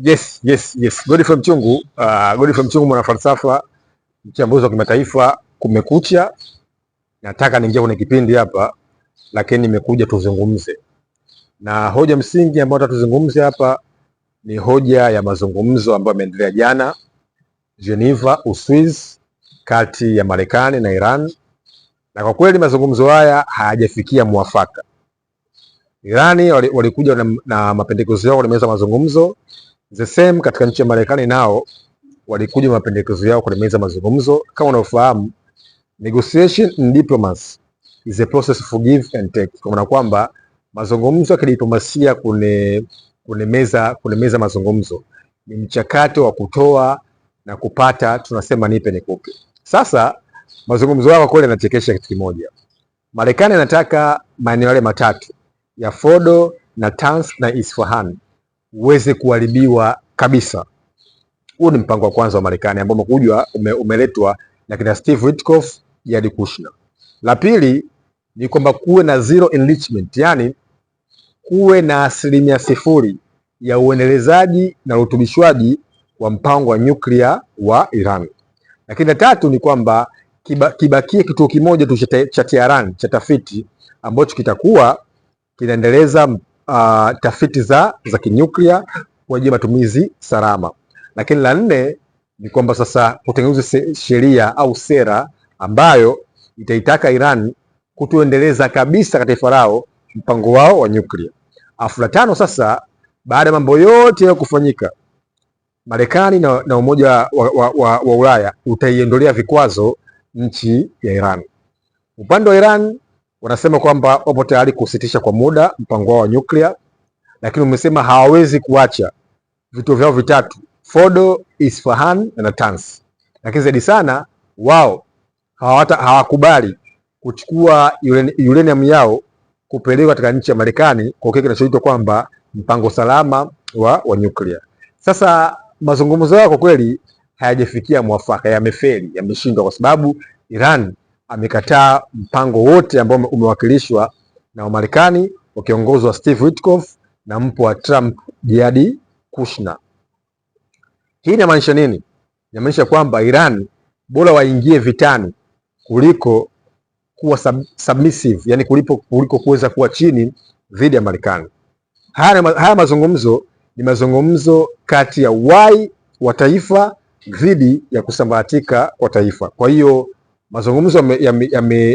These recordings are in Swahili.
Yes. Godfrey Mchungu, Godfrey Mchungu, mwana falsafa, mchambuzi wa kimataifa. Kumekucha, nataka niingie kwenye kipindi hapa, lakini nimekuja tuzungumze. Na hoja msingi ambayo tutazungumzia hapa ni hoja ya mazungumzo ambayo yameendelea jana Geneva, Uswizi, kati ya Marekani na Iran. Na kwa kweli mazungumzo haya hayajafikia mwafaka. Irani walikuja na mapendekezo yao kwenye meza mazungumzo. The same katika nchi ya Marekani nao walikuja na mapendekezo yao kwenye meza mazungumzo. Kama unaofahamu, negotiation in diplomacy is a process of give and take. Kwa maana kwamba mazungumzo ya kidiplomasia kwenye meza mazungumzo ni mchakato wa kutoa na kupata, tunasema nipe nikupe. Sasa mazungumzo yao kweli yanachekesha kitu kimoja. Marekani anataka maeneo yale matatu ya Fordo, Natanz na Isfahan uweze kuharibiwa kabisa. Huu ni mpango wa kwanza wa Marekani ambao umeletwa na kina Steve Witkoff, Jared Kushner. La pili ni kwamba kuwe na zero enrichment, yani kuwe na 0% ya uendelezaji na urutubishwaji wa mpango wa nyuklia wa Iran. Lakini la tatu ni kwamba kibakie kituo kimoja tu cha Tehran cha tafiti ambacho kitakuwa kinaendeleza tafiti za kinyuklia kwa ajili ya matumizi salama. Lakini la nne ni kwamba sasa kutengeneza sheria au sera ambayo itaitaka Iran kutoendeleza kabisa katika taifa lao mpango wao wa nyuklia. Afu la tano sasa, baada ya mambo yote ya kufanyika, Marekani na Umoja wa Ulaya utaiondolea vikwazo nchi ya Iran. Upande wa Iran wanasema kwamba wapo tayari kusitisha kwa muda mpango wao wa nyuklia, lakini wamesema hawawezi kuacha vituo vyao vitatu Fordo, Isfahan na Natanz. Lakini zaidi sana wao hawakubali kuchukua uranium yao kupelekwa katika nchi ya Marekani kwa kile kinachoitwa kwamba mpango salama wa nyuklia. Sasa mazungumzo yao kwa kweli hayajafikia mwafaka, yamefeli, yameshindwa kwa sababu Iran amekataa mpango wote ambao umewakilishwa na Wamarekani wakiongozwa Steve Witkoff na mpo wa Trump, Jared Kushner. Hii inamaanisha nini? Inamaanisha kwamba Iran bora waingie vitani kuliko kuwa submissive, yani kuliko kuweza kuwa chini dhidi ya Marekani. Haya mazungumzo ni mazungumzo kati ya uhai wa taifa dhidi ya kusambaratika kwa taifa. Kwa hiyo mazungumzo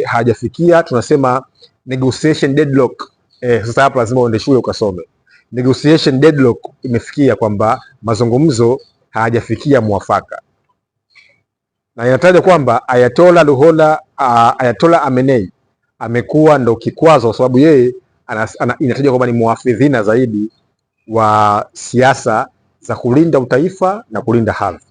hayajafikia, tunasema negotiation deadlock. Sasa hapa lazima uende shule ukasome. Negotiation deadlock imefikia kwamba mazungumzo hayajafikia mwafaka. Na inataja kwamba Ayatollah Khamenei amekuwa ndo kikwazo kwa sababu yeye inatajwa kwamba ni muafidhina zaidi wa siasa za kulinda utaifa na kulinda hadhi.